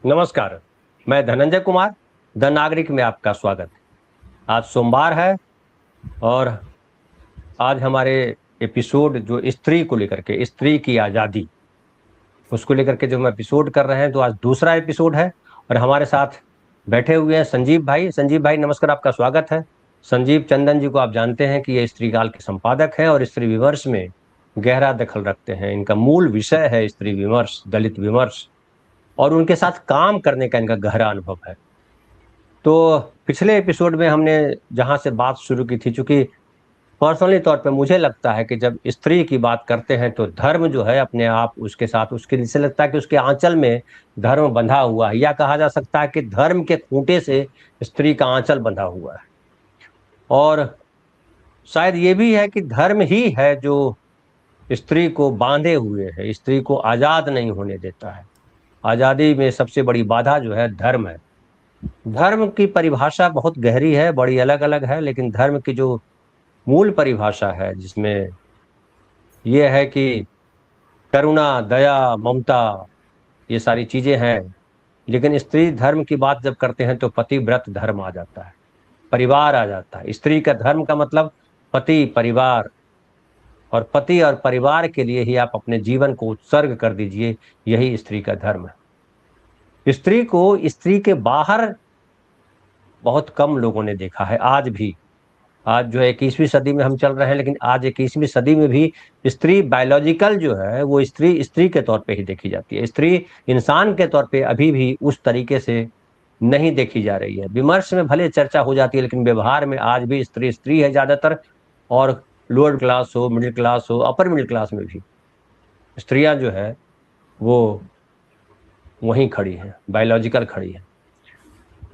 नमस्कार। मैं धनंजय कुमार, द नागरिक में आपका स्वागत है। आज सोमवार है और आज हमारे एपिसोड जो स्त्री को लेकर के, स्त्री की आज़ादी, उसको लेकर के जो हम एपिसोड कर रहे हैं, तो आज दूसरा एपिसोड है। और हमारे साथ बैठे हुए हैं संजीव भाई। संजीव भाई नमस्कार, आपका स्वागत है। संजीव चंदन जी को आप जानते हैं कि ये स्त्री काल के संपादक हैं और स्त्री विमर्श में गहरा दखल रखते हैं। इनका मूल विषय है स्त्री विमर्श, दलित विमर्श, और उनके साथ काम करने का इनका गहरा अनुभव है। तो पिछले एपिसोड में हमने जहां से बात शुरू की थी, चूंकि पर्सनली तौर पे मुझे लगता है कि जब स्त्री की बात करते हैं तो धर्म जो है अपने आप उसके साथ, उसके जैसे लगता है कि उसके आंचल में धर्म बंधा हुआ है, या कहा जा सकता है कि धर्म के खूंटे से स्त्री का आंचल बंधा हुआ है। और शायद ये भी है कि धर्म ही है जो स्त्री को बांधे हुए है, स्त्री को आजाद नहीं होने देता है। आजादी में सबसे बड़ी बाधा जो है धर्म है। धर्म की परिभाषा बहुत गहरी है, बड़ी अलग अलग है, लेकिन धर्म की जो मूल परिभाषा है, जिसमें यह है कि करुणा, दया, ममता, ये सारी चीजें हैं। लेकिन स्त्री धर्म की बात जब करते हैं तो पतिव्रत धर्म आ जाता है, परिवार आ जाता है। स्त्री का धर्म का मतलब पति, परिवार, और पति और परिवार के लिए ही आप अपने जीवन को उत्सर्ग कर दीजिए, यही स्त्री का धर्म है। स्त्री को स्त्री के बाहर बहुत कम लोगों ने देखा है। आज भी, आज जो है 21वीं सदी में हम चल रहे हैं, लेकिन आज 21वीं सदी में भी स्त्री बायोलॉजिकल जो है वो स्त्री स्त्री के तौर पे ही देखी जाती है। स्त्री इंसान के तौर पे अभी भी उस तरीके से नहीं देखी जा रही है। विमर्श में भले चर्चा हो जाती है, लेकिन व्यवहार में आज भी स्त्री स्त्री है ज्यादातर। और लोअर क्लास हो, मिडिल क्लास हो, अपर मिडिल क्लास में भी स्त्रियां जो है वो वहीं खड़ी है, बायोलॉजिकल खड़ी है।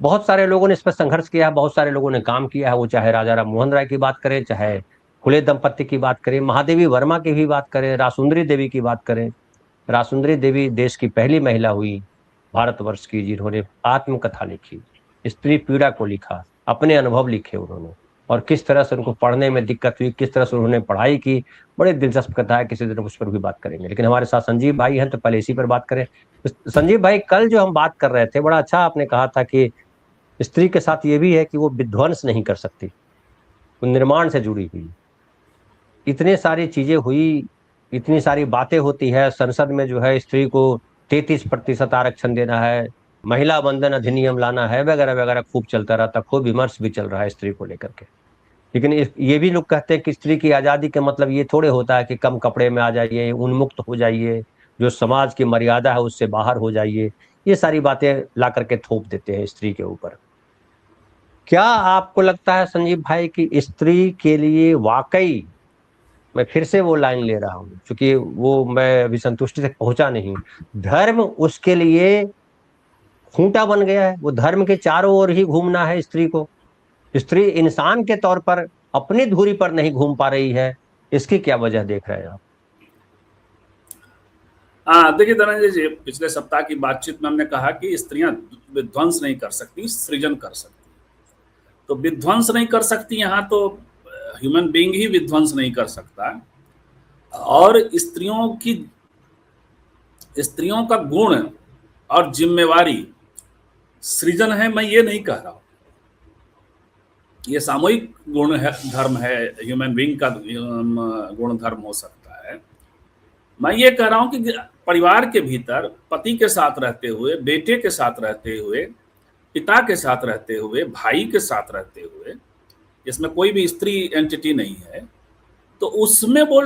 बहुत सारे लोगों ने इस पर संघर्ष किया है, बहुत सारे लोगों ने काम किया है। वो चाहे राजा राम मोहन राय की बात करें, चाहे फुले दंपत्ति की बात करें, महादेवी वर्मा की भी बात करें, रासुंदरी देवी की बात करें। रासुंदरी देवी देश की पहली महिला हुई भारतवर्ष की जिन्होंने आत्मकथा लिखी, स्त्री पीड़ा को लिखा, अपने अनुभव लिखे उन्होंने, और किस तरह से उनको पढ़ने में दिक्कत हुई, किस तरह से उन्होंने पढ़ाई की। बड़ी दिलचस्प कथा है, किसी दिन उस पर भी बात करेंगे। लेकिन हमारे साथ संजीव भाई हैं, तो पहले इसी पर बात करें। संजीव भाई, कल जो हम बात कर रहे थे, बड़ा अच्छा आपने कहा था कि स्त्री के साथ ये भी है कि वो विध्वंस नहीं कर सकती, वो निर्माण से जुड़ी हुई। इतने सारी चीजें हुई, इतनी सारी बातें होती है संसद में, जो है स्त्री को 33% आरक्षण देना है, महिला बंधन अधिनियम लाना है, वगैरह वगैरह खूब चलता रहता, खूब विमर्श भी चल रहा है स्त्री को लेकर के। लेकिन ये भी लोग कहते हैं कि स्त्री की आजादी का मतलब ये थोड़े होता है कि कम कपड़े में आ जाइए, उन्मुक्त हो जाइए, जो समाज की मर्यादा है उससे बाहर हो जाइए। ये सारी बातें ला करके थोप देते हैं स्त्री के ऊपर। क्या आपको लगता है संजीव भाई कि स्त्री के लिए वाकई, मैं फिर से वो लाइन ले रहा हूं क्योंकि वो मैं अभी संतुष्टि तक पहुंचा नहीं, धर्म उसके लिए खूंटा बन गया है? वो धर्म के चारों ओर ही घूमना है स्त्री को, स्त्री इंसान के तौर पर अपनी धुरी पर नहीं घूम पा रही है। इसकी क्या वजह देख रहे हैं आप? हाँ, देखिए धनंजय जी, पिछले सप्ताह की बातचीत में हमने कहा कि स्त्रियां विध्वंस नहीं कर सकती, सृजन कर सकती। तो विध्वंस नहीं कर सकती, यहाँ तो ह्यूमन बीइंग ही विध्वंस नहीं कर सकता। और स्त्रियों का गुण और जिम्मेवारी सृजन है, मैं ये नहीं कह रहा हूँ। ये सामूहिक गुण है, धर्म है, ह्यूमन बीइंग का गुण धर्म हो सकता है। मैं ये कह रहा हूँ कि परिवार के भीतर पति के साथ रहते हुए, बेटे के साथ रहते हुए, पिता के साथ रहते हुए, भाई के साथ रहते हुए, इसमें कोई भी स्त्री एंटिटी नहीं है, तो उसमें वो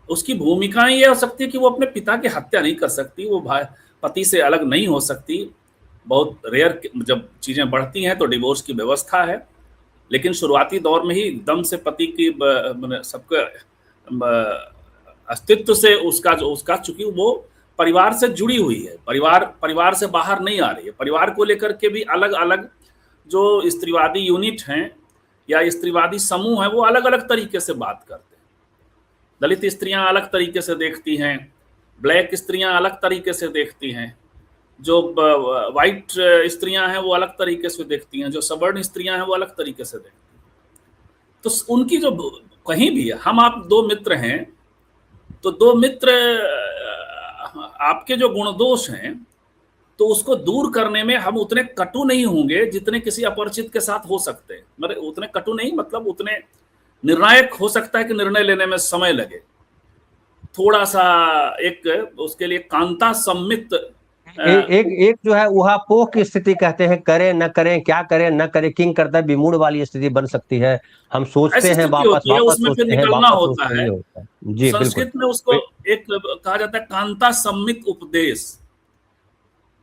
उसकी भूमिकाएं ये हो सकती है कि वो अपने पिता की हत्या नहीं कर सकती, वो भाई पति से अलग नहीं हो सकती। बहुत रेयर जब चीजें बढ़ती हैं तो डिवोर्स की व्यवस्था है, लेकिन शुरुआती दौर में ही एकदम से पति की सबके अस्तित्व से उसका चूंकि वो परिवार से जुड़ी हुई है, परिवार से बाहर नहीं आ रही है। परिवार को लेकर के भी अलग अलग जो स्त्रीवादी यूनिट हैं या स्त्रीवादी समूह हैं, वो अलग अलग तरीके से बात करते हैं। दलित स्त्रियां अलग तरीके से देखती हैं, ब्लैक स्त्रियां अलग तरीके से देखती हैं, जो वाइट स्त्रियां हैं वो अलग तरीके से देखती हैं, जो सवर्ण स्त्रियां हैं वो अलग तरीके से देखती हैं। तो उनकी जो कहीं भी है, हम आप दो मित्र हैं, तो दो मित्र आपके जो गुण दोष हैं तो उसको दूर करने में हम उतने कटु नहीं होंगे जितने किसी अपरिचित के साथ हो सकते हैं। मतलब उतने कटु नहीं, मतलब उतने निर्णायक हो सकता है कि निर्णय लेने में समय लगे, थोड़ा सा एक उसके लिए कांता सम्मित एक जो है उहापोह की स्थिति कहते हैं, करें न करें, क्या करें न करें, किंग करता है विमूढ़ वाली स्थिति बन सकती है। हम सोचते ऐसी हैं स्थिति वापस होती है, वापस उसमें फिर सोचते हैं निकलना वापस होता सोचते है। नहीं होता है। जी बिल्कुल। संस्कृत में उसको एक कहा जाता है कांता सम्मित उपदेश।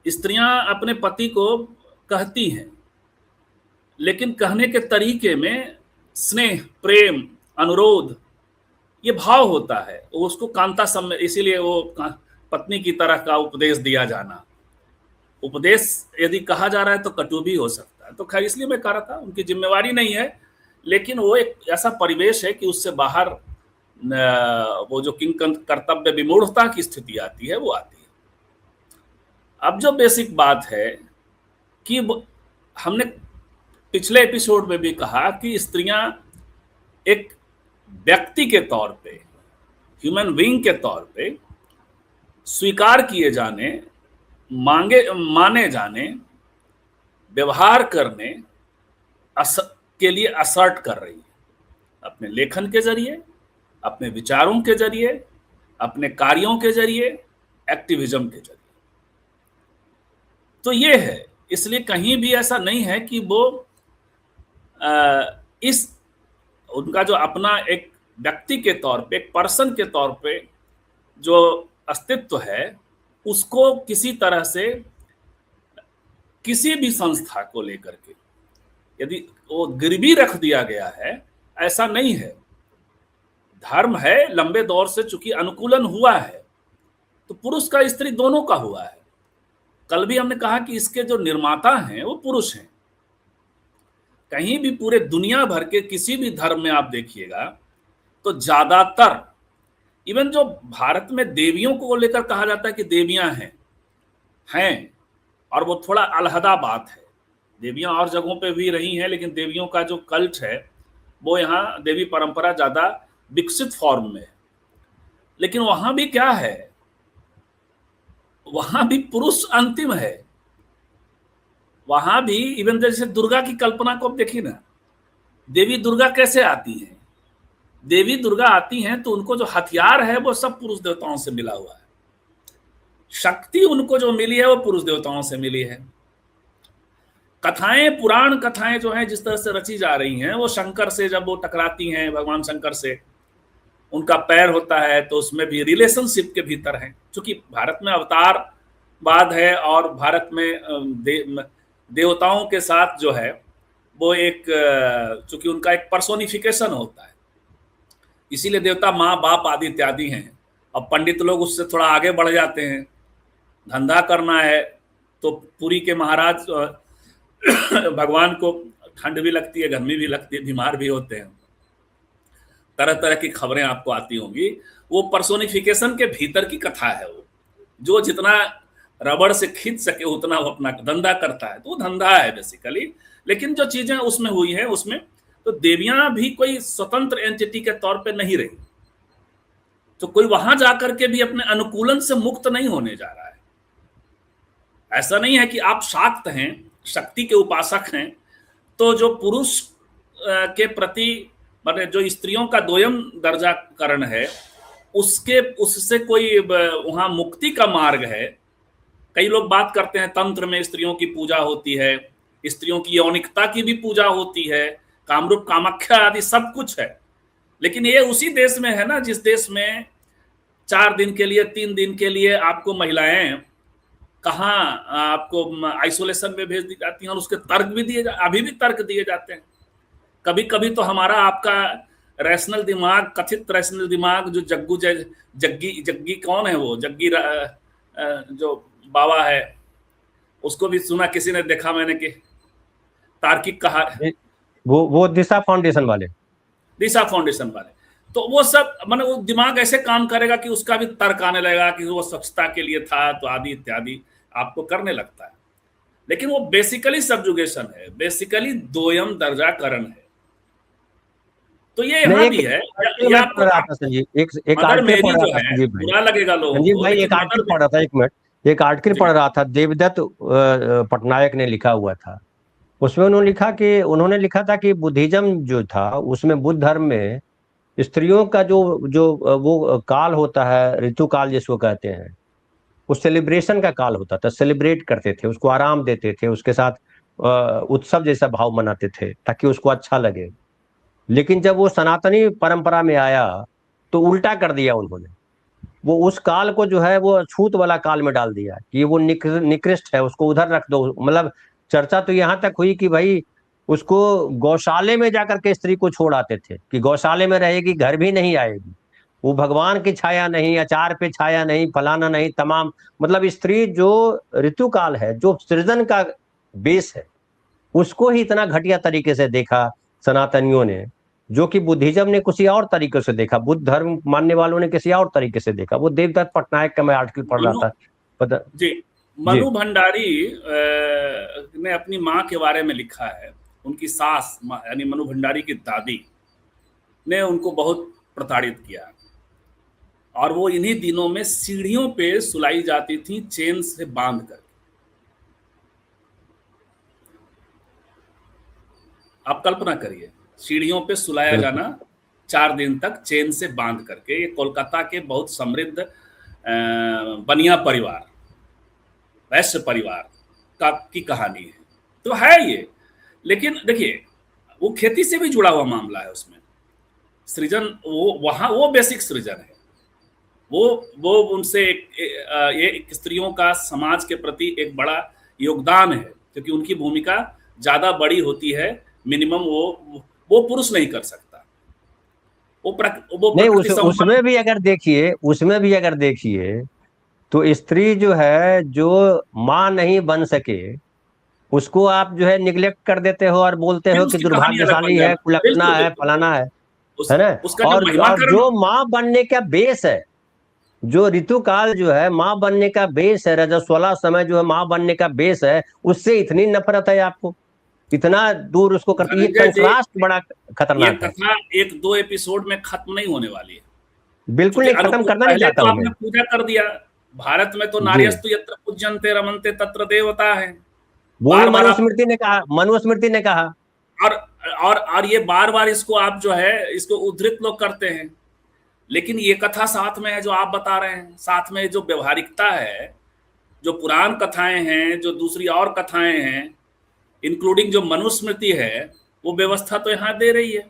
स्त्रियां अपने पति को कहती हैं, लेकिन कहने के तरीके में स्नेह, प्रेम, अनुरोध, ये भाव होता है। उसको कांता सम्मित, इसीलिए वो पत्नी की तरह का उपदेश दिया जाना। उपदेश यदि कहा जा रहा है तो कटु भी हो सकता है। तो खैर, इसलिए मैं कह रहा था उनकी जिम्मेवारी नहीं है, लेकिन वो एक ऐसा परिवेश है कि उससे बाहर वो जो किंग कर्तव्य विमूढ़ता की स्थिति आती है वो आती है। अब जो बेसिक बात है कि हमने पिछले एपिसोड में भी कहा कि स्त्रियां एक व्यक्ति के तौर पे, ह्यूमन बीइंग के तौर पे स्वीकार किए जाने, माने जाने, व्यवहार करने के लिए असर्ट कर रही है, अपने लेखन के जरिए, अपने विचारों के जरिए, अपने कार्यों के जरिए, एक्टिविज्म के जरिए। तो ये है, इसलिए कहीं भी ऐसा नहीं है कि वो इस उनका जो अपना एक व्यक्ति के तौर पे, एक पर्सन के तौर पे जो अस्तित्व है, उसको किसी तरह से किसी भी संस्था को लेकर के यदि वो गिरवी रख दिया गया है, ऐसा नहीं है। धर्म है, लंबे दौर से चूंकि अनुकूलन हुआ है, तो पुरुष का स्त्री दोनों का हुआ है। कल भी हमने कहा कि इसके जो निर्माता हैं वो पुरुष हैं। कहीं भी पूरे दुनिया भर के किसी भी धर्म में आप देखिएगा तो ज्यादातर, इवन जो भारत में देवियों को लेकर कहा जाता है कि देवियां हैं, और वो थोड़ा अलहदा बात है। देवियां और जगहों पे भी रही हैं, लेकिन देवियों का जो कल्ट है वो यहाँ देवी परंपरा ज्यादा विकसित फॉर्म में है। लेकिन वहां भी क्या है, वहां भी पुरुष अंतिम है। वहां भी इवन जैसे दुर्गा की कल्पना को आप देखिए ना, देवी दुर्गा कैसे आती हैं। देवी दुर्गा आती हैं तो उनको जो हथियार है वो सब पुरुष देवताओं से मिला हुआ है। शक्ति उनको जो मिली है वो पुरुष देवताओं से मिली है। कथाएं, पुराण कथाएं जो हैं जिस तरह से रची जा रही हैं, वो शंकर से जब वो टकराती हैं, भगवान शंकर से उनका पैर होता है, तो उसमें भी रिलेशनशिप के भीतर है। क्योंकि भारत में अवतारवाद है और भारत में देवताओं के साथ जो है वो एक, चूंकि उनका एक पर्सोनिफिकेशन होता है, इसीलिए देवता माँ बाप आदि इत्यादि हैं। अब पंडित लोग उससे थोड़ा आगे बढ़ जाते हैं। धंधा करना है तो पुरी के महाराज भगवान को ठंड भी लगती है, गर्मी भी लगती है, बीमार भी होते हैं, तरह तरह की खबरें आपको आती होंगी। वो पर्सोनिफिकेशन के भीतर की कथा है। वो जो जितना रबड़ से खींच सके उतना वो अपना धंधा करता है, तो वो धंधा है बेसिकली। लेकिन जो चीजें उसमें हुई हैं, उसमें तो देवियां भी कोई स्वतंत्र एंटिटी के तौर पे नहीं रही। तो कोई वहां जाकर के भी अपने अनुकूलन से मुक्त नहीं होने जा रहा है। ऐसा नहीं है कि आप शाक्त हैं, शक्ति के उपासक हैं, तो जो पुरुष के प्रति, मतलब जो स्त्रियों का दोयम दर्जाकरण है, उससे कोई वहां मुक्ति का मार्ग है। कई लोग बात करते हैं तंत्र में स्त्रियों की पूजा होती है, स्त्रियों की यौनिकता की भी पूजा होती है, कामरूप कामाख्या आदि सब कुछ है। लेकिन ये उसी देश में है ना जिस देश में 4 दिन के लिए, 3 दिन के लिए आपको महिलाएं कहाँ आपको आइसोलेशन में भेज दी जाती हैं, और उसके तर्क भी अभी भी तर्क दिए जाते हैं। कभी कभी तो हमारा आपका रैशनल दिमाग, कथित रैशनल दिमाग, जो जग्गी कौन है, वो जग्गी जो बाबा है, उसको भी सुना, किसी ने देखा मैंने कि तार्किक कहा, वो दिशा फाउंडेशन वाले, तो वो सब, माने वो दिमाग ऐसे काम करेगा कि उसका भी तर्क आने लगेगा कि वो स्वच्छता के लिए था, तो आदि इत्यादि आपको करने लगता है। लेकिन वो बेसिकली सब्जुगेशन है, बेसिकली दोयम दर्जाकरण है। तो ये यहाँ भी है। एक आर्टिकल पढ़ रहा था, बुरा लगेगा लोगों को, एक मिनट, एक आर्टिकल जी पढ़ रहा था, देवदत्त पटनायक ने लिखा हुआ था। उसमें उन्होंने लिखा था कि बुद्धिज्म जो था उसमें, बुद्ध धर्म में स्त्रियों का जो जो वो काल होता है, ऋतु काल जिसको कहते हैं, वो सेलिब्रेशन का काल होता था। सेलिब्रेट करते थे, उसको आराम देते थे, उसके साथ उत्सव जैसा भाव मनाते थे ताकि उसको अच्छा लगे। लेकिन जब वो सनातनी परंपरा में आया तो उल्टा कर दिया उन्होंने। वो उस काल को जो है वो छूत वाला काल में डाल दिया कि वो निकृष्ट है, उसको उधर रख दो। मतलब चर्चा तो यहाँ तक हुई कि भाई उसको गौशाले में जाकर के स्त्री को छोड़ आते थे कि गौशाले में रहेगी, घर भी नहीं आएगी, वो भगवान की छाया नहीं, अचार पे छाया नहीं, फलाना नहीं, तमाम। मतलब स्त्री जो ऋतु काल है, जो सृजन का बेस है, उसको ही इतना घटिया तरीके से देखा सनातनियों ने, जो कि बुद्धिज्म ने किसी और तरीके से देखा, बुद्ध धर्म मानने वालों ने किसी और तरीके से देखा। वो देवदत्त पटनायक का मैं आर्टिकल पढ़ रहा मनु था, पता। जी जी। मनु भंडारी ने अपनी माँ के बारे में लिखा है। उनकी सास यानी मनु भंडारी की दादी ने उनको बहुत प्रताड़ित किया, और वो इन्हीं दिनों में सीढ़ियों पे सुलाई जाती थी चेन से बांध कर। आप कल्पना करिए, सीढ़ियों पे सुलाया बिल्कुल। जाना 4 दिन तक चेन से बांध करके। ये कोलकाता के बहुत समृद्ध बनिया परिवार, वैश्य परिवार की कहानी है। तो है ये, लेकिन देखिए वो खेती से भी जुड़ा हुआ मामला है। उसमें सृजन, वो वहां वो बेसिक सृजन है। वो उनसे ये स्त्रियों का समाज के प्रति एक बड़ा योगदान है, क्योंकि उनकी भूमिका ज्यादा बड़ी होती है। मिनिमम वो पुरुष नहीं कर सकता। वो नहीं, प्रकृति उसमें संपन्न। भी अगर देखिए, तो स्त्री जो है, जो माँ नहीं बन सके, उसको आप जो है निग्लेक्ट कर देते हो और बोलते फिर हो कि उसकी कहानी अलग बन दुर्भाग्यशाली है, जाती। कुलटना बिल्कुल है, बिल्कुल। फलाना है उस है ना। उसका जो और महिमाकरण, जो माँ बनने का बेस है, जो ऋतु काल जो है माँ बनने का बेस है, रजस्वला समय जो है माँ बनने का बेस है, उससे इतनी नफरत है आपको, इतना दूर उसको करती है। ये धनंजय जी, कंट्रास्ट बड़ा ये खतरनाक है। कथा 1-2 एपिसोड में खत्म नहीं होने वाली है। बिल्कुल क्योंकि नहीं, खत्म अनुकूल, करना नहीं पहले चाहता तो हूं मैं। आपने पूजा कर दिया। भारत में तो जी। नार्यस्तु यत्र पूज्यन्ते रमन्ते तत्र देवता है। वो भी बार बार आप, मनुस्मृति ने कहा, मनुस्मृति ने कहा। और और ये बार बार इसको आप जो है इसको उद्धृत लोग करते हैं। लेकिन ये कथा साथ में है जो आप बता रहे हैं, साथ में जो व्यवहारिकता है, जो पुराण कथाएं हैं, जो दूसरी और कथाएं हैं, इंक्लूडिंग जो मनुस्मृति है, वो व्यवस्था तो यहाँ दे रही है।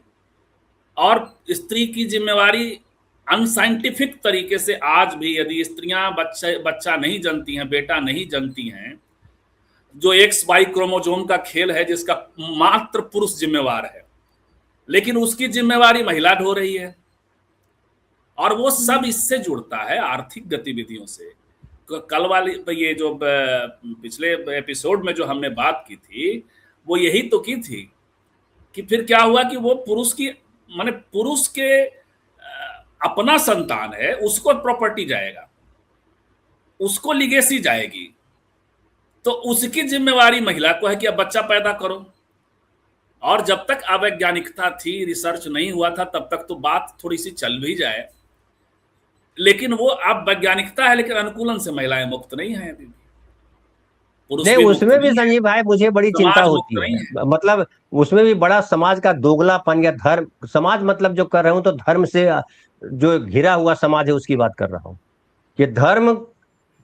और स्त्री की जिम्मेवारी अनसाइंटिफिक तरीके से आज भी, यदि स्त्रियां बच्चा नहीं जनती हैं, बेटा नहीं जनती हैं, जो एक्स वाई क्रोमोजोम का खेल है जिसका मात्र पुरुष जिम्मेवार है, लेकिन उसकी जिम्मेवारी महिला ढो रही है। और वो सब इससे जुड़ता है, आर्थिक गतिविधियों से। कल वाली ये जो पिछले एपिसोड में जो हमने बात की थी, वो यही तो की थी कि फिर क्या हुआ कि वो पुरुष की, माने पुरुष के अपना संतान है, उसको प्रॉपर्टी जाएगा, उसको लिगेसी जाएगी, तो उसकी जिम्मेवारी महिला को है कि अब बच्चा पैदा करो। और जब तक अवैज्ञानिकता थी, रिसर्च नहीं हुआ था, तब तक तो बात थोड़ी सी चल भी जाए। लेकिन वो अब वैज्ञानिकता है, लेकिन अनुकूलन से महिलाएं मुक्त नहीं है अभी भी, पुरुष नहीं, भी मुक्त उसमें भी नहीं है, संजीव भाई मुझे बड़ी चिंता समाज मुक्त होती नहीं है। है। मतलब उसमें भी बड़ा समाज का दोगलापन, या धर्म समाज, मतलब जो कर रहा हूं तो धर्म से जो घिरा हुआ समाज है उसकी बात कर रहा हूं। कि धर्म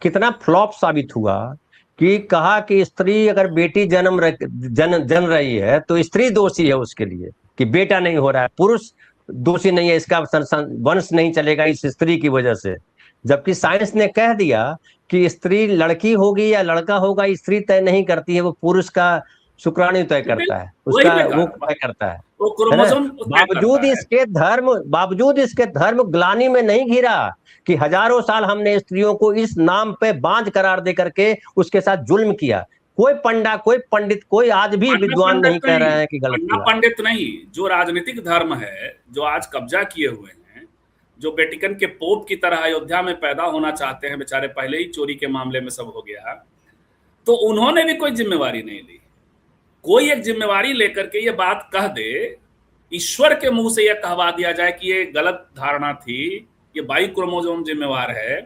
कितना फ्लॉप साबित हुआ, कि कहा कि स्त्री अगर बेटी जन रही है तो स्त्री दोषी है उसके लिए, कि बेटा नहीं हो रहा है, पुरुष दोषी नहीं है, इसका वंश नहीं चलेगा इस स्त्री की वजह से। जबकि साइंस ने कह दिया कि स्त्री लड़की होगी या लड़का होगा, स्त्री तय नहीं करती है, वो पुरुष का शुक्राणु तय करता है, वही उसका मैं कह वो रहा हूँ, तय करता वो है ना। क्रोमोसोम तय बावजूद करता है। इसके धर्म बावजूद इसके धर्म ग्लानि में नहीं घिरा, कि हजारों साल हमने स्त्रियों को इस नाम पे बांझ करार दे करके उसके साथ जुल्म किया। कोई पंडा, कोई पंडित, कोई आज भी पन्ना विद्वान नहीं पंडित कह नहीं, रहे हैं कि गलत पन्ना किया। पंडित नहीं, जो राजनीतिक धर्म है, जो आज कब्जा किए हुए हैं, जो वेटिकन के पोप की तरह अयोध्या में पैदा होना चाहते हैं, बेचारे पहले ही चोरी के मामले में सब हो गया, तो उन्होंने भी कोई जिम्मेवारी नहीं ली। कोई एक जिम्मेवारी लेकर के ये बात कह दे, ईश्वर के मुंह से यह कहवा दिया जाए कि ये गलत धारणा थी, ये बाई क्रोमोसोम जिम्मेवार है,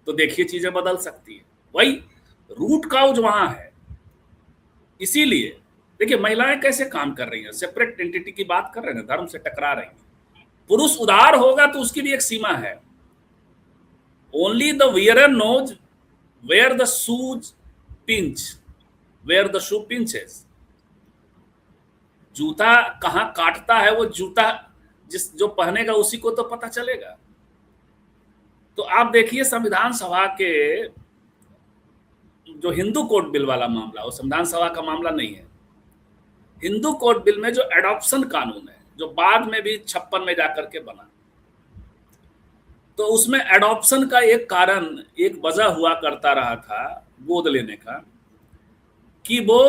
तो देखिए चीजें बदल सकती है। वही रूट काउज वहां है। इसीलिए देखिए महिलाएं कैसे काम कर रही हैं, सेपरेट एंटिटी की बात कर रहे हैं, धर्म से टकरा रही हैं। पुरुष उदार होगा तो उसकी भी एक सीमा है। Only the wearer knows where the shoes pinch, where the shoe pinches. जूता कहां काटता है वो जूता जो पहनेगा उसी को तो पता चलेगा। तो आप देखिए संविधान सभा के जो हिंदू कोड बिल वाला मामला, वो संविधान सभा का मामला नहीं है। हिंदू कोड बिल में जो एडॉप्शन कानून है, जो बाद में भी 56 में जाकर के बना, तो उसमें एडॉप्शन का एक कारण, एक वजह हुआ करता रहा था गोद लेने का, कि वो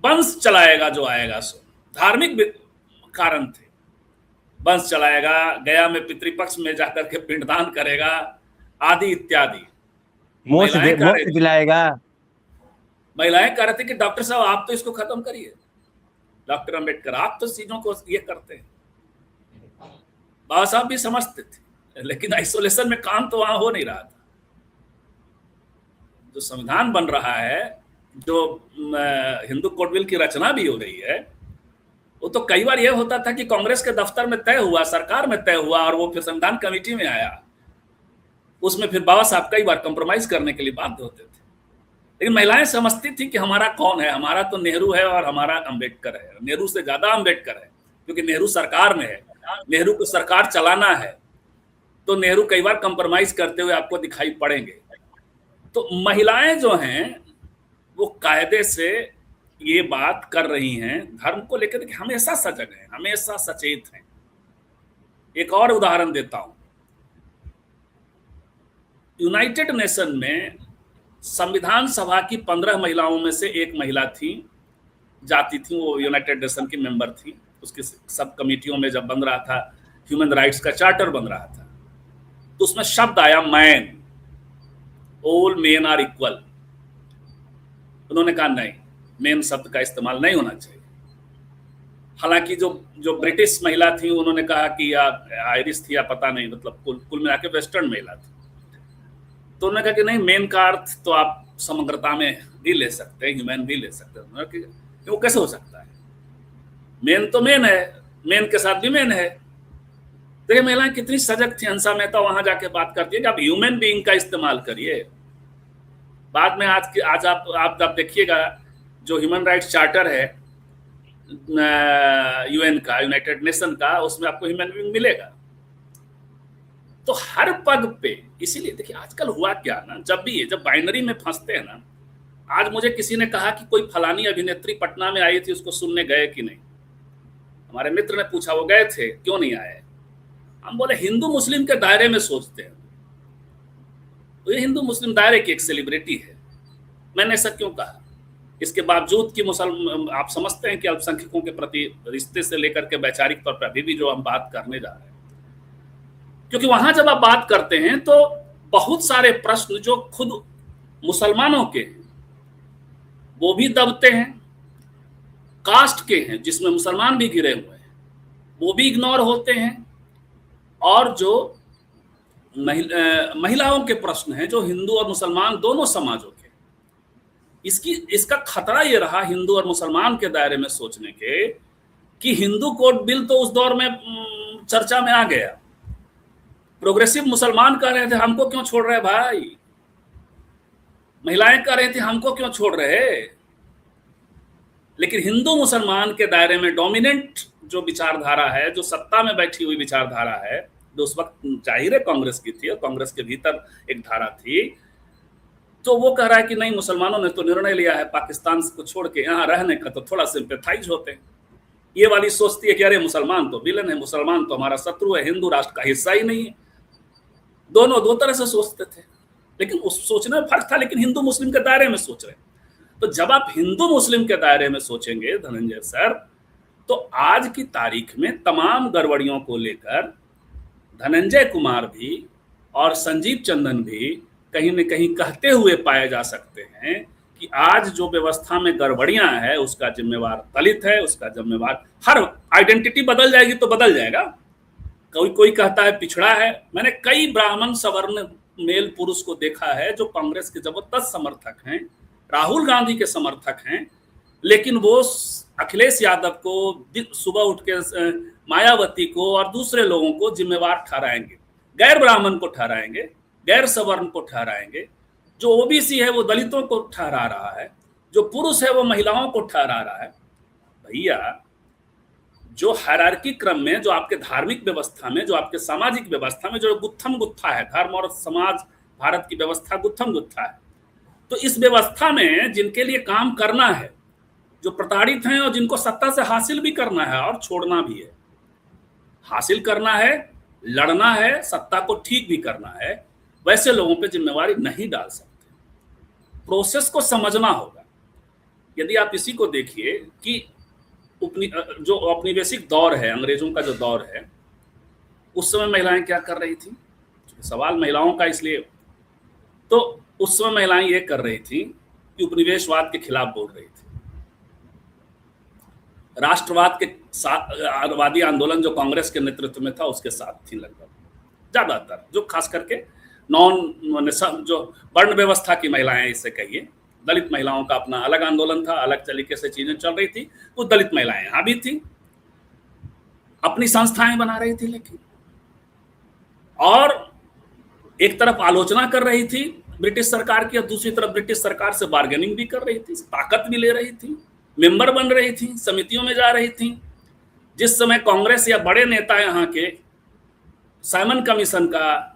वंश चलाएगा जो आएगा सो। धार्मिक कारण थे, वंश चलाएगा, गया में पितृपक्ष में जाकर के पिंडदान करेगा आदि इत्यादि। मोक्ष दिलाएगा। महिलाएं कह रहे थे कि डॉक्टर साहब आप तो इसको खत्म करिए, डॉक्टर अंबेडकर आप तो चीजों को ये करते हैं। बाबा साहब भी समझते थे, लेकिन आइसोलेशन में काम तो वहां हो नहीं रहा था। जो संविधान बन रहा है, जो हिंदू कोड बिल की रचना भी हो रही है, वो तो कई बार यह होता था कि कांग्रेस के दफ्तर में तय हुआ, सरकार में तय हुआ, और वो फिर संविधान कमेटी में आया। उसमें फिर बाबा साहब कई बार कंप्रोमाइज करने के लिए बाध्य होते थे। लेकिन महिलाएं समझती थी कि हमारा कौन है, हमारा तो नेहरू है और हमारा अंबेडकर है। नेहरू से ज्यादा अंबेडकर है, क्योंकि नेहरू सरकार में है, नेहरू को सरकार चलाना है, तो नेहरू कई बार कंप्रोमाइज करते हुए आपको दिखाई पड़ेंगे। तो महिलाएं जो हैं वो कायदे से ये बात कर रही हैं धर्म को लेकर कि हमेशा सजग हैं, हमेशा सचेत हैं। एक और उदाहरण देता हूं, यूनाइटेड नेशन में संविधान सभा की 15 महिलाओं में से एक महिला थी, जाती थी, वो यूनाइटेड नेशन की मेंबर थी। उसकी सब कमेटियों में जब बन रहा था, ह्यूमन राइट्स का चार्टर बन रहा था, तो उसमें शब्द आया man, all men are equal. उन्होंने कहा नहीं, मेन शब्द का इस्तेमाल नहीं होना चाहिए। हालांकि जो ब्रिटिश महिला थी उन्होंने कहा कि या आयरिश थी या पता नहीं, मतलब कुल मिला के वेस्टर्न महिला थी, तो उन्होंने कहा कि नहीं, मेन का अर्थ तो आप समग्रता में भी ले सकते हैं, ह्यूमन भी ले सकते हैं। कि वो कैसे हो सकता है, मेन तो मेन है, मेन के साथ भी मेन है। तो ये महिलाएं कितनी सजग थी। हंसा मेहता वहां जाके बात करती है कि आप ह्यूमन बीइंग का इस्तेमाल करिए। बाद में आज आप देखिएगा जो ह्यूमन राइट्स चार्टर है यूएन का, यूनाइटेड नेशन का, उसमें आपको ह्यूमन बीइंग मिलेगा। तो हर पग पे, इसीलिए देखिए आजकल हुआ क्या ना, जब बाइनरी में फंसते हैं ना। आज मुझे किसी ने कहा कि कोई फलानी अभिनेत्री पटना में आई थी, उसको सुनने गए कि नहीं। हमारे मित्र ने पूछा वो गए थे, क्यों नहीं आए। हम बोले हिंदू मुस्लिम के दायरे में सोचते हैं, तो ये हिंदू मुस्लिम दायरे की एक सेलिब्रिटी है। मैंने ऐसा क्यों कहा, इसके बावजूद कि आप समझते हैं कि अल्पसंख्यकों के प्रति रिश्ते से लेकर के वैचारिक तौर पर अभी भी जो हम बात करने जा रहे हैं, क्योंकि वहां जब आप बात करते हैं तो बहुत सारे प्रश्न जो खुद मुसलमानों के हैं वो भी दबते हैं, कास्ट के हैं जिसमें मुसलमान भी घिरे हुए हैं वो भी इग्नोर होते हैं, और जो महिलाओं के प्रश्न हैं जो हिंदू और मुसलमान दोनों समाजों के, इसका खतरा ये रहा हिंदू और मुसलमान के दायरे में सोचने के कि हिंदू कोड बिल तो उस दौर में चर्चा में आ गया। प्रोग्रेसिव मुसलमान कह रहे थे हमको क्यों छोड़ रहे भाई, महिलाएं कह रही थी हमको क्यों छोड़ रहे। लेकिन हिंदू मुसलमान के दायरे में डोमिनेंट जो विचारधारा है, जो सत्ता में बैठी हुई विचारधारा है, जो उस वक्त जाहिर है कांग्रेस की थी और कांग्रेस के भीतर एक धारा थी, तो वो कह रहा है कि नहीं, मुसलमानों ने तो निर्णय लिया है पाकिस्तान को छोड़ के यहाँ रहने का, तो थोड़ा सिंपैथाइज होते हैं। ये वाली सोचती है कि अरे मुसलमान तो विलन है, मुसलमान तो हमारा शत्रु है, हिंदू राष्ट्र का हिस्सा ही नहीं है। दोनों दो तरह से सोचते थे, लेकिन उस सोचने में फर्क था, लेकिन हिंदू मुस्लिम के दायरे में सोच रहे। तो जब आप हिंदू मुस्लिम के दायरे में सोचेंगे धनंजय सर, तो आज की तारीख में तमाम गड़बड़ियों को लेकर धनंजय कुमार भी और संजीव चंदन भी कहीं न कहीं कहते हुए पाए जा सकते हैं कि आज जो व्यवस्था में गड़बड़ियां है उसका जिम्मेवार दलित है, उसका जिम्मेवार, हर आइडेंटिटी बदल जाएगी तो बदल जाएगा। कोई कहता है पिछड़ा है। मैंने कई ब्राह्मण सवर्ण मेल पुरुष को देखा है जो कांग्रेस के जबरदस्त समर्थक हैं, राहुल गांधी के समर्थक हैं, लेकिन वो अखिलेश यादव को सुबह उठ के मायावती को और दूसरे लोगों को जिम्मेवार ठहराएंगे, गैर ब्राह्मण को ठहराएंगे, गैर सवर्ण को ठहराएंगे, जो ओबीसी है वो दलितों को ठहरा रहा है, जो पुरुष है वो महिलाओं को ठहरा रहा है। भैया, जो हायरार्की क्रम में, जो आपके धार्मिक व्यवस्था में, जो आपके सामाजिक व्यवस्था में जो गुत्थम गुत्था है, धर्म और समाज, भारत की व्यवस्था गुत्थम गुत्था है, तो इस व्यवस्था में जिनके लिए काम करना है, जो प्रताड़ित हैं और जिनको सत्ता से हासिल भी करना है और छोड़ना भी है, हासिल करना है, लड़ना है, सत्ता को ठीक भी करना है, वैसे लोगों पे जिम्मेवारी नहीं डाल सकते। प्रोसेस को समझना होगा। यदि आप इसी को देखिए कि जो औपनिवेशिक दौर है, अंग्रेजों का जो दौर है, उस समय महिलाएं क्या कर रही थी, सवाल महिलाओं का इसलिए, तो उस समय महिलाएं ये कर रही थी कि उपनिवेशवाद के खिलाफ बोल रही थी, राष्ट्रवाद के साथ, वादी आंदोलन जो कांग्रेस के नेतृत्व में था उसके साथ थी लगभग ज्यादातर, जो खास करके जो वर्ण व्यवस्था की महिलाएं, इससे कहिए दलित महिलाओं का अपना अलग आंदोलन था, अलग तरीके से चीजें चल रही थी। कुछ दलित महिलाएं यहां भी थी, अपनी संस्थाएं बना रही थी, लेकिन और एक तरफ आलोचना कर रही थी ब्रिटिश सरकार की और दूसरी तरफ ब्रिटिश सरकार से बार्गेनिंग भी कर रही थी, ताकत भी ले रही थी, मेंबर बन रही थी, समितियों में जा रही थी। जिस समय कांग्रेस या बड़े नेता यहाँ के साइमन कमीशन का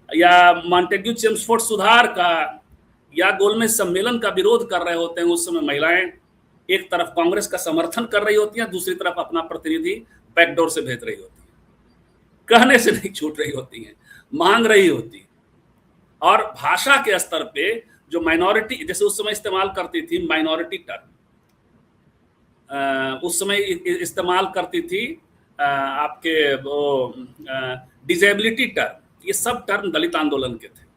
या मॉन्टेग्यू चेम्सफोर्ड सुधार का या गोलमेज सम्मेलन का विरोध कर रहे होते हैं, उस समय महिलाएं एक तरफ कांग्रेस का समर्थन कर रही होती हैं, दूसरी तरफ अपना प्रतिनिधि बैकडोर से भेज रही होती है, कहने से नहीं छूट रही होती हैं, मांग रही होती है। और भाषा के स्तर पे जो माइनॉरिटी, जैसे उस समय इस्तेमाल करती थी माइनॉरिटी टर्म, उस समय इस्तेमाल करती थी आपके वो डिजेबिलिटी टर्म, ये सब टर्म दलित आंदोलन के थे।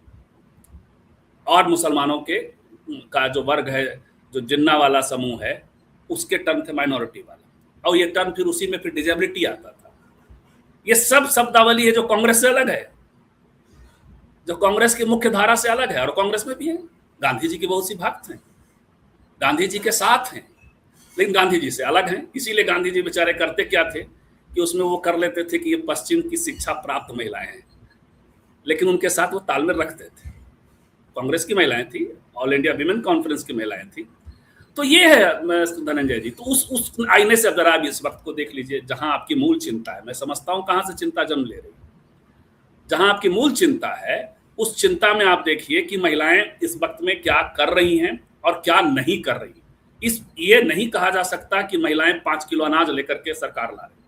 और मुसलमानों के का जो वर्ग है, जो जिन्ना वाला समूह है, उसके टर्म थे माइनॉरिटी वाला, और ये टर्म फिर उसी में फिर डिजेबिलिटी आता था। ये सब शब्दावली है जो कांग्रेस से अलग है, जो कांग्रेस की मुख्य धारा से अलग है, और कांग्रेस में भी है। गांधी जी की बहुत सी भक्त हैं, गांधी जी के साथ हैं, लेकिन गांधी जी से अलग हैं। इसीलिए गांधी जी बेचारे करते क्या थे कि उसमें वो कर लेते थे कि ये पश्चिम की शिक्षा प्राप्त महिलाएं हैं, लेकिन उनके साथ वो तालमेल रखते थे। कांग्रेस की महिलाएं थी, ऑल इंडिया विमेन कॉन्फ्रेंस की महिलाएं थी। तो ये है धनंजय जी, तो उस आईने से अब जरा आप इस वक्त को देख लीजिए, जहां आपकी मूल चिंता है। मैं समझता हूं कहां से चिंता जन्म ले रही है। जहां आपकी मूल चिंता है, उस चिंता में आप देखिए कि महिलाएं इस वक्त में क्या कर रही हैं और क्या नहीं कर रही। ये नहीं कहा जा सकता कि महिलाएं 5 किलो अनाज लेकर के सरकार ला रही।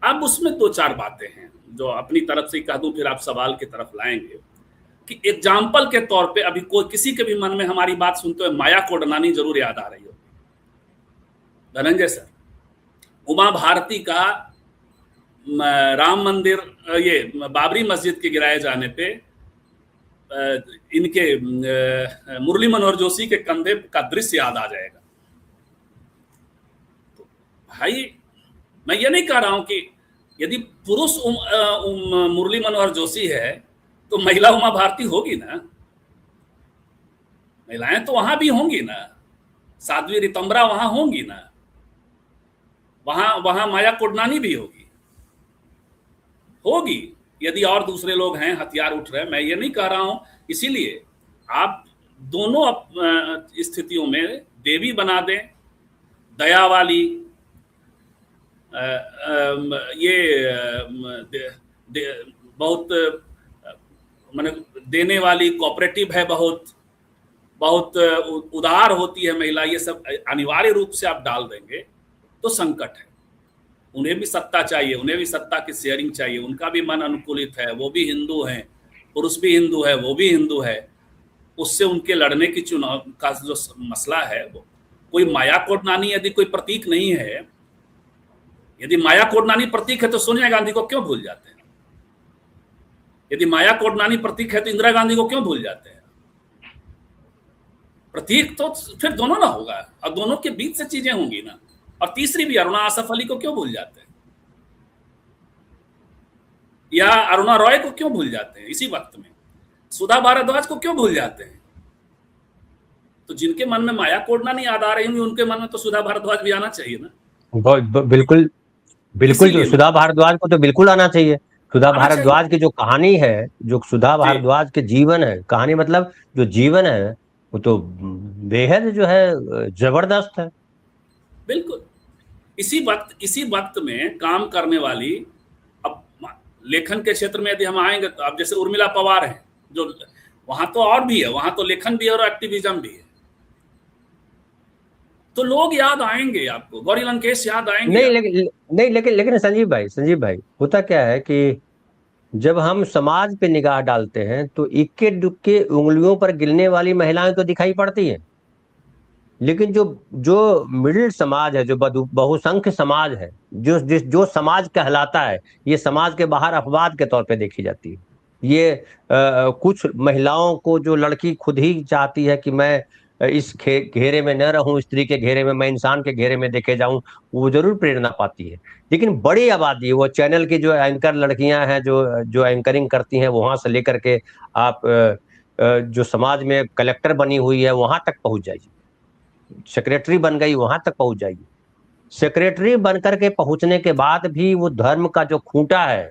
अब उसमें 2-4 बातें हैं जो अपनी तरफ से कह दूं, फिर आप सवाल की तरफ लाएंगे कि एग्जाम्पल के तौर पे अभी कोई किसी के भी मन में हमारी बात सुनते हुए माया कोडनानी जरूर याद आ रही होगी। धनंजय सर, उमा भारती का राम मंदिर, ये बाबरी मस्जिद के गिराए जाने पे इनके मुरली मनोहर जोशी के कंधे का दृश्य याद आ जाएगा। तो भाई, मैं ये नहीं कह रहा हूं कि यदि पुरुष मुरली मनोहर जोशी है तो महिला उमा भारती होगी ना, महिलाएं तो वहां भी होंगी ना, साध्वी रितंबरा वहां होंगी ना, वहां माया कोडनानी भी होगी। यदि और दूसरे लोग हैं, हथियार उठ रहे हैं, मैं ये नहीं कह रहा हूं। इसीलिए आप दोनों स्थितियों में देवी बना दें, दया वाली, बहुत माने देने वाली, कोऑपरेटिव है, बहुत उदार होती है महिला, ये सब अनिवार्य रूप से आप डाल देंगे तो संकट है। उन्हें भी सत्ता चाहिए, उन्हें भी सत्ता की शेयरिंग चाहिए, उनका भी मन अनुकूलित है, वो भी हिंदू हैं, पुरुष भी हिंदू है, वो भी हिंदू है। उससे उनके लड़ने की चुनाव का जो मसला है, वो कोई माया कोडनानी यदि कोई प्रतीक नहीं है, यदि माया कोडनानी प्रतीक है तो सोनिया गांधी को क्यों भूल जाते हैं? यदि माया कोडनानी प्रतीक है तो इंदिरा गांधी को क्यों भूल जाते हैं? प्रतीक तो फिर दोनों ना होगा, और दोनों के बीच से चीजें होंगी ना। और तीसरी भी अरुणा आसफ अली को क्यों भूल जाते हैं? या अरुणा रॉय को क्यों भूल जाते हैं इसी वक्त में? सुधा भारद्वाज को क्यों भूल जाते हैं? तो जिनके मन में माया कोडनानी याद आ रही होंगी, उनके मन में तो सुधा भारद्वाज भी आना चाहिए ना। बिल्कुल बिल्कुल, जो इसीलिए सुधा भारद्वाज को तो बिल्कुल आना चाहिए। सुधा आना चाहिए। भारद्वाज की जो कहानी है, जो सुधा जी भारद्वाज के जीवन है, कहानी मतलब जो जीवन है, वो तो बेहद जो है जबरदस्त है। बिल्कुल। इसी वक्त में काम करने वाली, अब लेखन के क्षेत्र में यदि हम आएंगे तो अब जैसे उर्मिला पवार है, जो वहां तो और भी है, वहां तो लेखन भी है और एक्टिविज्म भी है, तो लोग याद आएंगे आपको, गौरी लंकेश याद आएंगे नहीं आपको। लेकिन नहीं लेकिन लेकिन संजीव भाई होता क्या है कि जब हम समाज पे निगाह डालते हैं तो इक्के दुक्के उंगलियों पर गिनने वाली महिलाएं तो दिखाई पड़ती हैं, लेकिन जो जो मिडिल समाज है, जो बहुसंख्य समाज है, जो समाज कहलाता है, ये समाज के बाहर अपवाद के तौर पे देखी जाती है। ये कुछ महिलाओं को, जो लड़की खुद ही चाहती है कि मैं इस घेरे में न रहूं, स्त्री के घेरे में, मैं इंसान के घेरे में देखे जाऊं, वो जरूर प्रेरणा पाती है। लेकिन बड़ी आबादी, वो चैनल की जो एंकर लड़कियां हैं, जो जो एंकरिंग करती हैं, वहां से लेकर के आप जो समाज में कलेक्टर बनी हुई है वहां तक पहुंच जाइए, सेक्रेटरी बन गई वहां तक पहुंच जाइए। सेक्रेटरी बनकर के पहुंचने के बाद भी वो धर्म का जो खूंटा है,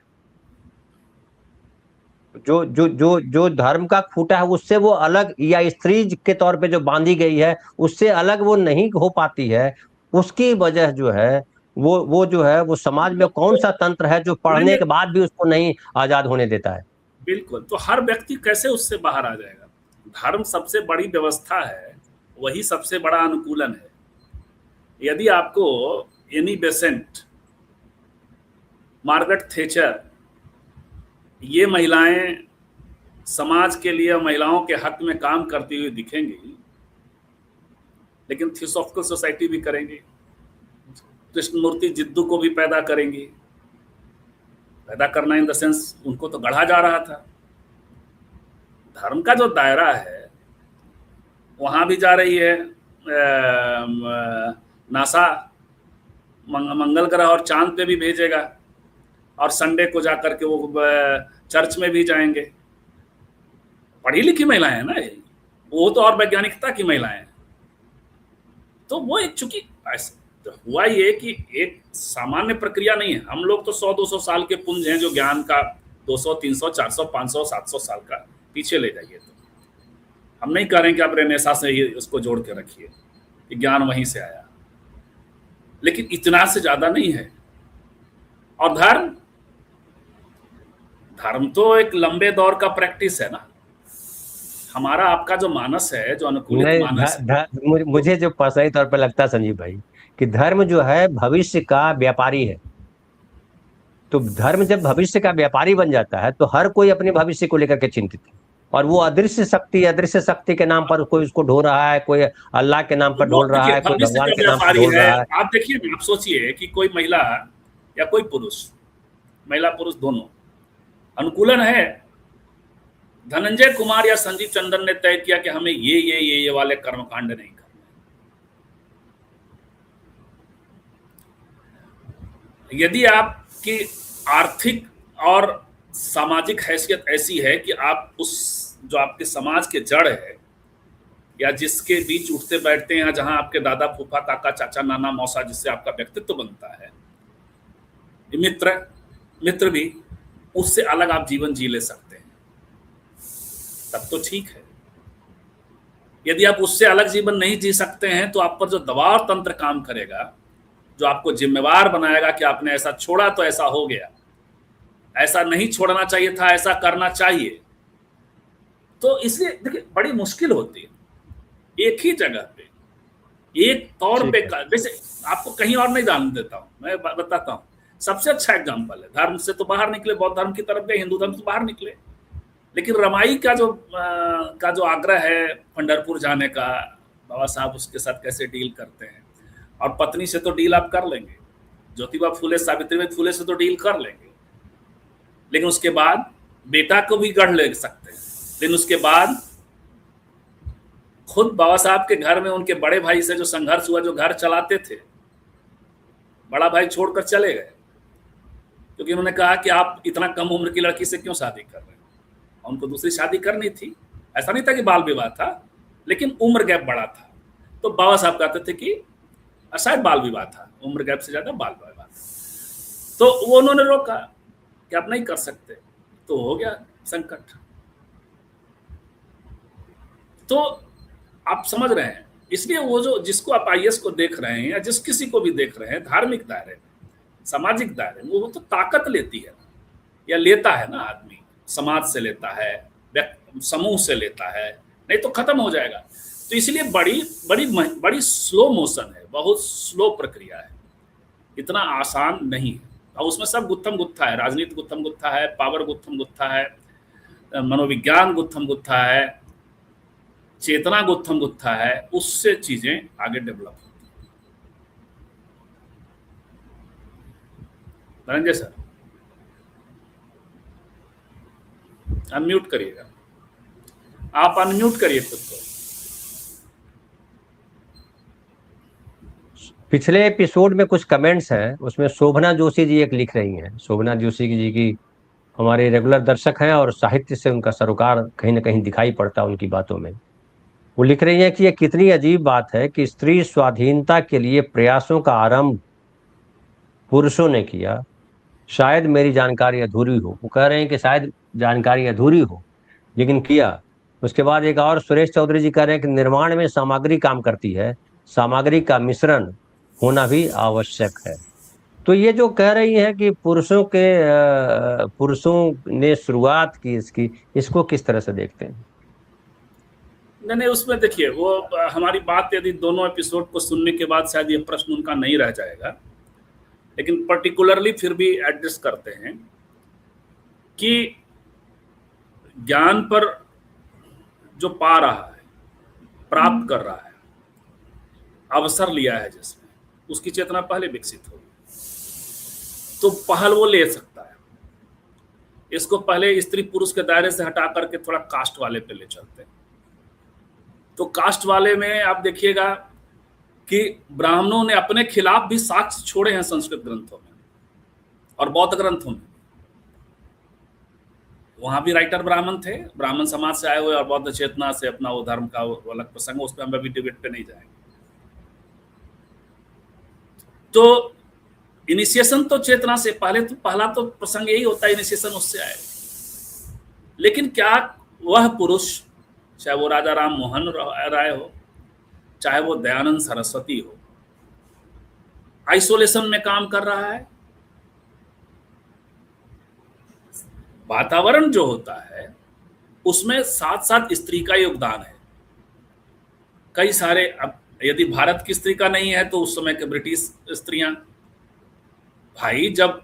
जो धर्म का खूंटा है, उससे वो अलग, या स्त्री के तौर पे जो बांधी गई है उससे अलग वो नहीं हो पाती है। उसकी वजह जो है, वो जो है, वो समाज में कौन सा तंत्र है जो नहीं पढ़ने नहीं, के बाद भी उसको नहीं आजाद होने देता है? बिल्कुल। तो हर व्यक्ति कैसे उससे बाहर आ जाएगा? धर्म सबसे बड़ी व्यवस्था है, वही सबसे बड़ा अनुकूलन है। यदि आपको एनी बेसेंट, मार्गरेट थेचर, ये महिलाएं समाज के लिए, महिलाओं के हक में काम करती हुई दिखेंगी, लेकिन थियोसॉफिकल सोसाइटी भी करेंगी, कृष्णमूर्ति जिद्दू को भी पैदा करेंगी। पैदा करना इन द सेंस, उनको तो गढ़ा जा रहा था। धर्म का जो दायरा है वहां भी जा रही है। नासा मंगल ग्रह और चांद पे भी भेजेगा, और संडे को जाकर के वो चर्च में भी जाएंगे। पढ़ी लिखी महिलाएं हैं ना ये, वो तो और वैज्ञानिकता की महिलाएं हैं। तो वो एक, चूंकि तो हुआ ये कि एक सामान्य प्रक्रिया नहीं है। हम लोग तो 100-200 साल के पुंज हैं जो ज्ञान का 200, 300, 400, 500, 700 साल का पीछे ले जाइए। तो हम नहीं कह रहे हैं कि आप रेनेसा से ही उसको जोड़ के रखिए कि ज्ञान वहीं से आया, लेकिन इतना से ज्यादा नहीं है। और धर्म तो एक लंबे दौर का प्रैक्टिस है ना। हमारा आपका जो मानस है, जो अनुकूलित नहीं, मानस है, मुझे जो पर्सनली तौर पर लगता है संजीव भाई, कि धर्म जो है भविष्य का व्यापारी है। तो धर्म जब भविष्य का व्यापारी बन जाता है तो हर कोई अपने भविष्य को लेकर के चिंतित है, और वो अदृश्य शक्ति के नाम पर कोई उसको ढो रहा है, कोई अल्लाह के नाम तो पर वो ढोल रहा देखिए है, कोई भविष्य भगवान का के नाम पर व्यापारी ढोल है। रहा है। आप देखिए, आप सोचिए कि कोई महिला या कोई पुरुष, महिला पुरुष दोनों, अनुकूलन है। धनंजय कुमार या संजीव चंदन ने तय किया कि हमें ये वाले कर्मकांड नहीं करने। यदि आपकी आर्थिक और सामाजिक हैसियत ऐसी है कि आप उस, जो आपके समाज के जड़ है, या जिसके बीच उठते बैठते हैं, जहां आपके दादा, फूफा, काका, चाचा, नाना, मौसा, जिससे आपका व्यक्तित्व बनता है, मित्र भी, उससे अलग आप जीवन जी ले सकते हैं, तब तो ठीक है। यदि आप उससे अलग जीवन नहीं जी सकते हैं तो आप पर जो दबाव तंत्र काम करेगा, जो आपको जिम्मेवार बनाएगा कि आपने ऐसा छोड़ा तो ऐसा हो गया, ऐसा नहीं छोड़ना चाहिए था, ऐसा करना चाहिए, तो इसलिए देखिए बड़ी मुश्किल होती है एक ही जगह पे, एक तौर पे। जैसे आपको कहीं और नहीं जाने देता हूं, मैं बताता हूं। सबसे अच्छा एग्जाम्पल है, धर्म से तो बाहर निकले, बौद्ध धर्म की तरफ गए, हिंदू धर्म से बाहर निकले, लेकिन रमाई का जो आग्रह है पंढरपुर जाने का, बाबा साहब उसके साथ कैसे डील करते हैं। और पत्नी से तो डील आप कर लेंगे, ज्योतिबा फूले, सावित्रीबाई फूले से तो डील कर लेंगे, लेकिन उसके बाद बेटा को भी गढ़ ले सकते हैं। लेकिन उसके बाद खुद बाबा साहब के घर में उनके बड़े भाई से जो संघर्ष हुआ, जो घर चलाते थे, बड़ा भाई छोड़कर चले गए, क्योंकि उन्होंने कहा कि आप इतना कम उम्र की लड़की से क्यों शादी कर रहे हैं। उनको दूसरी शादी करनी थी, ऐसा नहीं था कि बाल विवाह था, लेकिन उम्र गैप बड़ा था। तो बाबा साहब कहते थे कि शायद बाल विवाह था, उम्र गैप से ज्यादा बाल विवाह। तो वो उन्होंने रोका कि आप नहीं कर सकते, तो हो गया संकट। तो आप समझ रहे हैं, इसलिए वो जो जिसको आप आईएएस को देख रहे हैं या जिस किसी को भी देख रहे हैं धार्मिक दायरे में, सामाजिक दायरे में, वो तो ताकत लेती है या लेता है ना आदमी, समाज से लेता है, समूह से लेता है, नहीं तो खत्म हो जाएगा। तो इसलिए बड़ी बड़ी बड़ी स्लो मोशन है, बहुत स्लो प्रक्रिया है, इतना आसान नहीं है। और उसमें सब गुत्थम गुत्था है, राजनीति गुत्थम गुत्था है, पावर गुत्थम गुत्था है, मनोविज्ञान गुत्थम गुत्था है, चेतना गुत्थम गुत्था है, उससे चीजें आगे डेवलप होती हैं। धनंजय सर अनम्यूट करिएगा, आप अनम्यूट करिए खुद को। पिछले एपिसोड में कुछ कमेंट्स हैं, उसमें शोभना जोशी जी एक लिख रही हैं। शोभना जोशी जी की हमारे रेगुलर दर्शक हैं और साहित्य से उनका सरोकार कहीं ना कहीं दिखाई पड़ता है उनकी बातों में। वो लिख रही हैं कि ये कितनी अजीब बात है कि स्त्री स्वाधीनता के लिए प्रयासों का आरंभ पुरुषों ने किया, शायद मेरी जानकारी अधूरी हो। वो कह रहे हैं कि शायद जानकारी अधूरी हो, लेकिन किया। उसके बाद एक और सुरेश चौधरी जी कह रहे हैं कि निर्माण में सामग्री काम करती है, सामग्री का मिश्रण होना भी आवश्यक है। तो ये जो कह रही है कि पुरुषों ने शुरुआत की इसकी, इसको किस तरह से देखते हैं? नहीं, उसमें देखिए, वो हमारी बात यदि दोनों एपिसोड को सुनने के बाद शायद ये प्रश्न उनका नहीं रह जाएगा, लेकिन पर्टिकुलरली फिर भी एड्रेस करते हैं कि ज्ञान पर जो पा रहा है, प्राप्त कर रहा है, अवसर लिया है जिसने, उसकी चेतना पहले विकसित होगी, तो पहल वो ले सकता है। इसको पहले स्त्री पुरुष के दायरे से हटा करके थोड़ा कास्ट वाले पे ले चलते हैं। तो कास्ट वाले में आप देखिएगा कि ब्राह्मणों ने अपने खिलाफ भी साक्ष्य छोड़े हैं संस्कृत ग्रंथों में और बौद्ध ग्रंथों में। वहां भी राइटर ब्राह्मण थे, ब्राह्मण समाज से आए हुए, और बौद्ध चेतना से अपना वो धर्म का वो अलग प्रसंग, उस पर हम अभी डिबेट पे नहीं जाएंगे। तो इनिशिएशन तो चेतना से पहला तो प्रसंग यही होता है, इनिशिएशन उससे आए। लेकिन क्या वह पुरुष, चाहे वो राजा राम मोहन राय हो, चाहे वो दयानंद सरस्वती हो, आइसोलेशन में काम कर रहा है? वातावरण जो होता है उसमें साथ साथ स्त्री का योगदान है। कई सारे, अब यदि भारत की स्त्री का नहीं है तो उस समय के ब्रिटिश स्त्रियां, भाई जब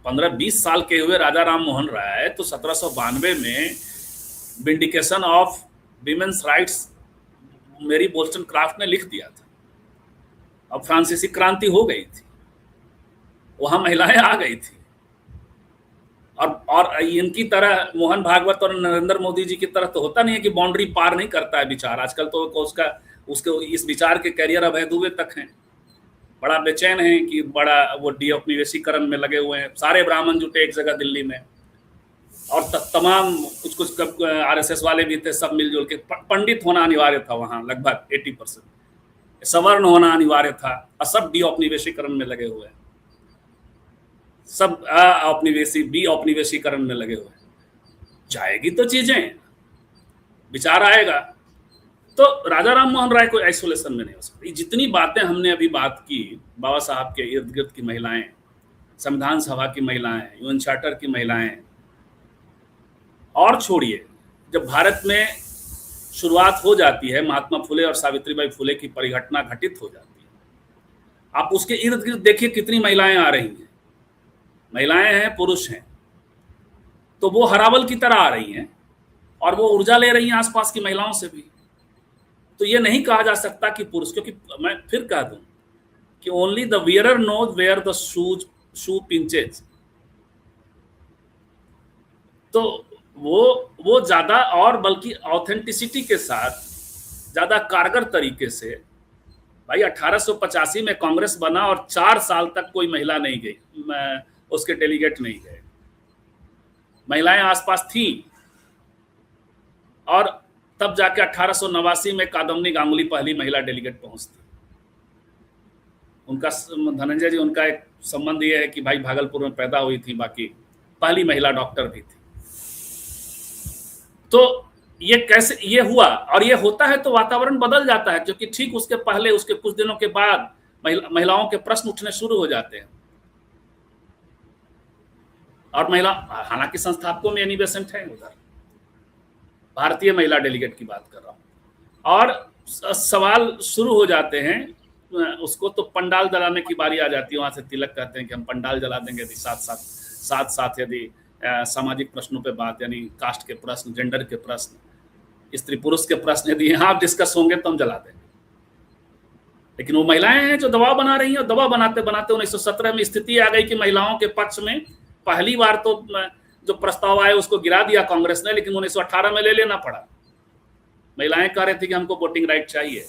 15-20 साल के हुए राजा राम मोहन राय, तो 1792 में विंडिकेशन ऑफ विमेन्स राइट्स मेरी वोllstonecraft ने लिख दिया था। अब फ्रांसीसी क्रांति हो गई थी, वहां महिलाएं आ गई थी, और इनकी तरह मोहन भागवत और नरेंद्र मोदी जी की तरह तो होता नहीं है कि बाउंड्री पार नहीं करता है विचार। आजकल तो उसके इस विचार के कैरियर अभयदुबे तक हैं, बड़ा बेचैन है कि बड़ा वो डी-औपनिवेशीकरण में लगे हुए हैं। सारे ब्राह्मण जुटे एक जगह दिल्ली में, और तमाम कुछ आरएसएस वाले भी थे, सब मिलजुल के। पंडित होना अनिवार्य था वहाँ, लगभग 80%, सवर्ण होना अनिवार्य था, और सब डी-औपनिवेशीकरण में लगे हुए हैं, सब बी-औपनिवेशीकरण में लगे हुए हैं। जाएगी तो चीजें, विचार आएगा। तो राजा राम मोहन राय को आइसोलेशन में नहीं हो सकती। जितनी बातें हमने अभी बात की, बाबा साहब के इर्द गिर्द की महिलाएं, संविधान सभा की महिलाएं, यूएन चार्टर की महिलाएं, और छोड़िए, जब भारत में शुरुआत हो जाती है, महात्मा फुले और सावित्रीबाई फुले की परिघटना घटित हो जाती है, आप उसके इर्द गिर्द देखिए कितनी महिलाएं आ रही हैं। महिलाएं हैं, पुरुष हैं, तो वो हरावल की तरह आ रही हैं, और वो ऊर्जा ले रही हैं आसपास की महिलाओं से भी। तो ये नहीं कहा जा सकता कि पुरुष, क्योंकि मैं फिर कह दूं कि only the wearer knows where the shoe pinches. तो वो ज्यादा, और बल्कि ऑथेंटिसिटी के साथ ज्यादा कारगर तरीके से, भाई 1885 में कांग्रेस बना और 4 साल तक कोई महिला नहीं गई उसके डेलीगेट नहीं गए। महिलाएं आसपास थी और तब जाके 1889 में कादम्बनी गांगुली पहली महिला डेलीगेट पहुंचती। उनका धनंजय जी, उनका एक संबंध ये है कि भाई भागलपुर में पैदा हुई थी, बाकी पहली महिला डॉक्टर भी थी। तो ये कैसे ये हुआ, और ये होता है तो वातावरण बदल जाता है, क्योंकि ठीक उसके पहले, उसके कुछ दिनों के बाद महिलाओं के प्रश्न उठने शुरू हो जाते हैं। और महिला, हालांकि संस्थापकों में एनी बेसेंट है, उधर भारतीय महिला डेलीगेट की बात कर रहा हूं, और सवाल शुरू हो जाते हैं। उसको तो पंडाल जलाने की बारी आ जाती है। वहां से तिलक कहते हैं कि हम पंडाल जला देंगे यदि साथ साथ यदि सामाजिक प्रश्नों पे बात, यानी कास्ट के प्रश्न, जेंडर के प्रश्न, स्त्री पुरुष के प्रश्न यदि यहाँ डिस्कस होंगे तो हम जला देंगे। लेकिन वो महिलाएं हैं जो दबाव बना रही हैं, और दबाव बनाते बनाते 1917 में स्थिति आ गई कि महिलाओं के पक्ष में पहली बार तो जो प्रस्ताव आए उसको गिरा दिया कांग्रेस ने, लेकिन 1918 में ले लेना पड़ा। महिलाएं कह रही थी कि हमको वोटिंग राइट चाहिए।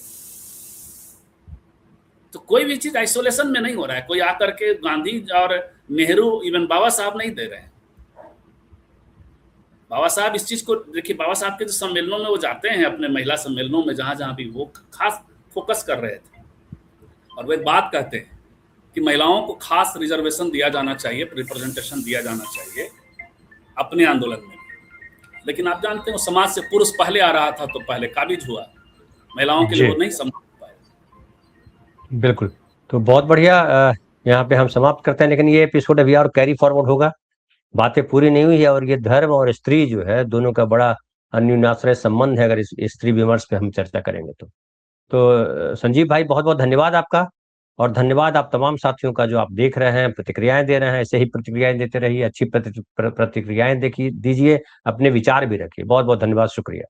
तो कोई भी चीज आइसोलेशन में नहीं हो रहा है। कोई आकर के गांधी और नेहरू, इवन बाबा साहब नहीं दे रहे हैं। बाबा साहब इस चीज को देखिए, बाबा साहब के जो सम्मेलनों में वो जाते हैं, अपने महिला सम्मेलनों में, जहां जहां भी, वो खास फोकस कर रहे थे और वो एक बात कहते हैं कि महिलाओं को खास रिजर्वेशन दिया जाना चाहिए, रिप्रेजेंटेशन दिया जाना चाहिए अपने आंदोलन में। लेकिन आप जानते हैं, समाज से पुरुष पहले आ रहा था तो पहले काबिज हुआ, महिलाओं के लिए वो नहीं संभव पाया। बिल्कुल, तो बहुत बढ़िया। यहाँ पे हम समाप्त करते हैं, लेकिन ये एपिसोड अभी और कैरी फॉरवर्ड होगा। बातें पूरी नहीं हुई है, और ये धर्म और स्त्री जो है, दोनों का बड़ा अन्योन्याश्रय संबंध है, अगर इस स्त्री विमर्श पे हम चर्चा करेंगे तो संजीव भाई, बहुत बहुत धन्यवाद आपका। और धन्यवाद आप तमाम साथियों का जो आप देख रहे हैं, प्रतिक्रियाएं दे रहे हैं। ऐसे ही प्रतिक्रियाएं देते रहिए, अच्छी प्रतिक्रियाएं देखिए, दीजिए, अपने विचार भी रखिए। बहुत बहुत धन्यवाद, शुक्रिया।